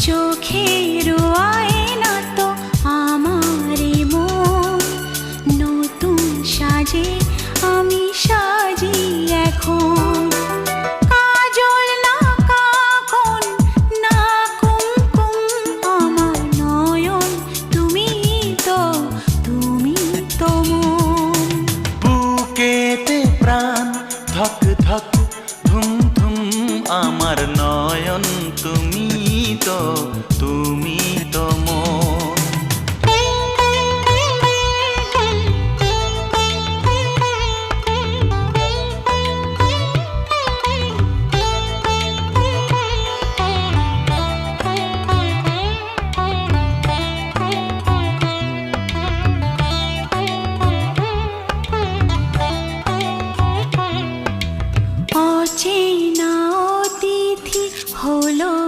চোখের আয়না তো আমারই মন, নতুন সাজে আমি সাজি এখন। কাজল না কাকন না কুমকুম, আমার নয়ন তুমি তো মন। বুকেতে প্রাণ ধক ধক ধুম ধুম, আমার নয়ন তুমি তো